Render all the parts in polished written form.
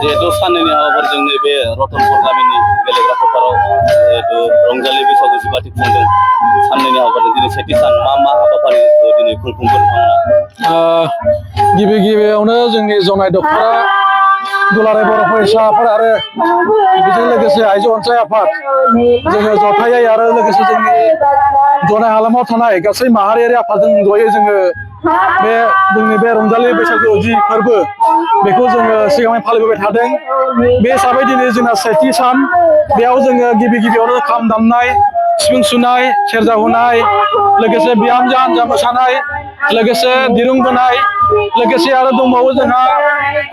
जिहेतु साननैनि हाबाफारिजों नैबे रतनपुर गामिनि गेलेग्रा फोथाराव जिहेतु रंजालि बैसागु जिबाथि खुंदों साननैनि हाबाफारिजों दिनै सेथि सान मा हाबाफारि दिनै खुंफुंगोन नोंथांमोना? गिबियावनो जोंनि जनाय दख'रा दुलाराय बर' फरायसा आफाद आरो बेजों लोगोसे आइजो अनसाय आफाद जोङो जथायै आरो लोगोसे जोंनि जनाय हालामाव थानाय गासै माहारियारि आफादजों जयै जोङो बे जोंनि बे रंजालि बैसागु जि फोरबो बेखौ जोङो सिगाङै फालिबोबाय थादों। बे हिसाबै दिनै जोंना सेथि सान बेयाव जोङो गिबियावनो खाम दामनाय, सिफुं सुनाय, सेरजा हुनाय, लोगोसे बिहामजो हान्जा मोसानाय, लोगोसे दिरुं बोनाय, लोगोसे आरो दंबावो जोंहा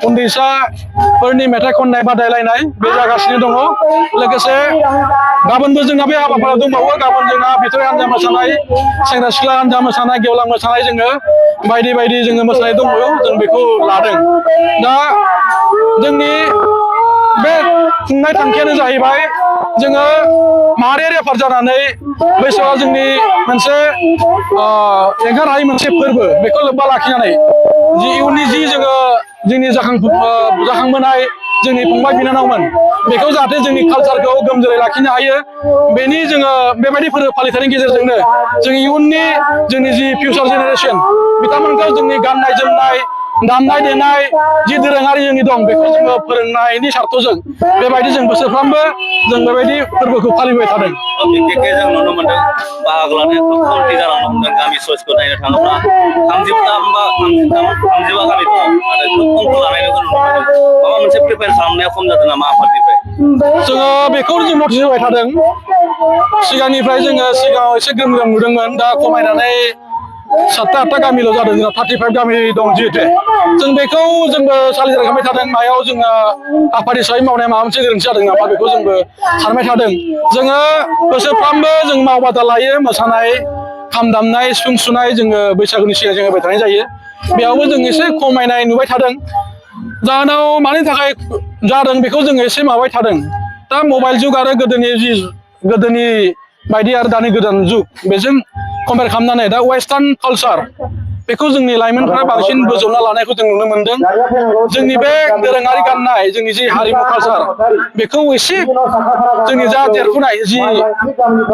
उन्दैसाफोरनि मेथाइ खननाय बादायलायनाय बे जागासिनो दङ। लोगोसे गाबोनबो जोंना बे हाबाफारिया दंबावो। गाबोन जोंहा बिथराइ हान्जा मोसानाय, सेंग्रा सिख्ला हान्जा मोसानाय, गेवलां मोसानाय जोङो बायदि जोङो मोसानाय दंबावो जों बेखौ लादों। दा जोंनि बे खुंनाय थांखियानो जाहैबाय जोङो माहारियारि आफाद जानानै बैसागुआ जोंनि मोनसे एंगार हायै मोनसे फोरबो बेखौ लोब्बा लाखिनानै जि इयुननि जि जोङो जोंनि जाखांबोनाय जोंनि फंबाय बिनानावमोन बेखौ जाहाथे जोंनि कालचारखौ गोमजोरै लाखिनो हायो बेनि जोङो बेबायदि फोरबो फालिथायनि गेजेरजोंनो जों इयुननि जोंनि जि फिउचार जेनेरेसन बिथांमोनखौ जोंनि गाननाय जोमनाय, दामनाय देनाय जि दोरोङारि जोंनि दं बेखौ जोङो फोरोंनायनि सार्थ'जों बेबायदि जों बोसोरफ्रोमबो जों बेबायदि फोरबोखौ फालिबाय थादों। बिखेखै जों नुनो मोनदों बाहागो लानाया खोब खमथि जालांनो हमदों। गामि सयसखौ नायनो थाङोब्ला 35 गामि दङ नाथाय खोब खमखौ लानायखौ नुनो मोनदों। माबा मोनसे प्रिपेयार खालामनाया खम जादों नामा आफादनिफ्राय? जोङो बेखौ जों नटिस होबाय थादों। सिगांनिफ्राय जोङो सिगाङाव एसे ग्रोम नुदोंमोन, दा खमायनानै 7-8 गामिल' जादों। जोंहा 35 गामि दं जिहेतु जों बेखौ जोंबो सालिजानाय खालामबाय थादों। मायाव जोङो आफाद हिसाबै मावनाया माबा मोनसे गोरोन्थि जादों नामा बेखौ जोंबो सानबाय थादों। जोङो बोसोरफ्रोमबो जों मावबादा लायो, मोसानाय, खाम दामनाय, सिफुं सुनाय जोङो बैसागुनि सिगां जों होबाय थानाय जायो। बेयावबो जों एसे खमायनाय नुबाय थादों। जाहोनाव मानि थाखाय जादों बेखौ जोङो एसे माबाय थादों। दा मबाइल जुग आरो गोदोनि बायदि आरो दानि गोदान जुग बेजों कम्पेयार खालामनानै दा वेस्टार्न कालचार बेखौ जोंनि लाइमोनफ्रा बांसिन बोजबना लानायखौ जों नुनो मोनदों। जोंनि बे दोरोङारि गाननाय जोंनि जि हारिमु कालचार बेखौ एसे जोंनि जा देरफुनाय जि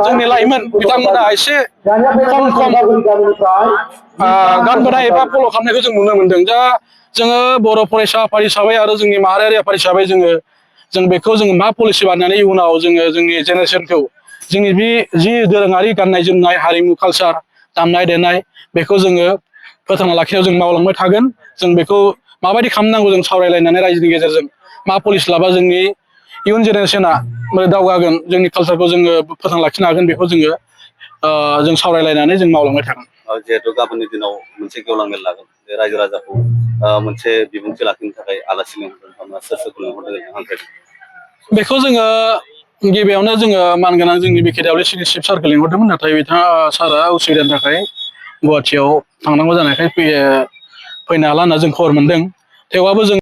जोंनि लाइमोन बिथांमोना एसे खम गानबोनाय एबा फल' खालामनायखौ जों नुनो मोनदों। दा जोङो बर' फरायसा आफाद हिसाबै आरो जोंनि माहारियारि आफाद हिसाबै जों बेखौ जोङो मा पलिसि बानायनानै इयुनाव जोङो जोंनि जेनेरेसनखौ जोंनि बे जि दोरोङारि गाननाय जोमनाय, हारिमु कालचार, दामनाय देनाय बेखौ जोङो फोथांना लाखिनायाव जों मावलांबाय थागोन। जों बेखौ माबायदि खालामनांगौ जों सावरायलायनानै रायजोनि गेजेरजों मा पलिसि लाबा जोंनि इयुन जेनेरेसना दावगागोन, जोंनि कालचारखौ जोङो फोथांना लाखिनो हागोन बेखौ जों सावरायलायनानै जों मावलांबाय थागोन। जिहेतु गाबोननि दिनाव मोनसे गेवलां मेल लागोन बे रायजो राजाखौ मोनसे बिबुंथि लाखिनो थाखाय आलासि लिंहरदों, सोर लिंहरदों? बेखौ जोङो गिबियावनो जोङो मानगोनां जोंनि BKWC चिफ सारखौ लिंहरदोंमोन, नाथाय सारआ उसुबिदानि थाखाय गुवाहाटियाव थांनांगौ जानायखाय फैनो हाला होनना जों खबर मोनदों। थेवबाबो जों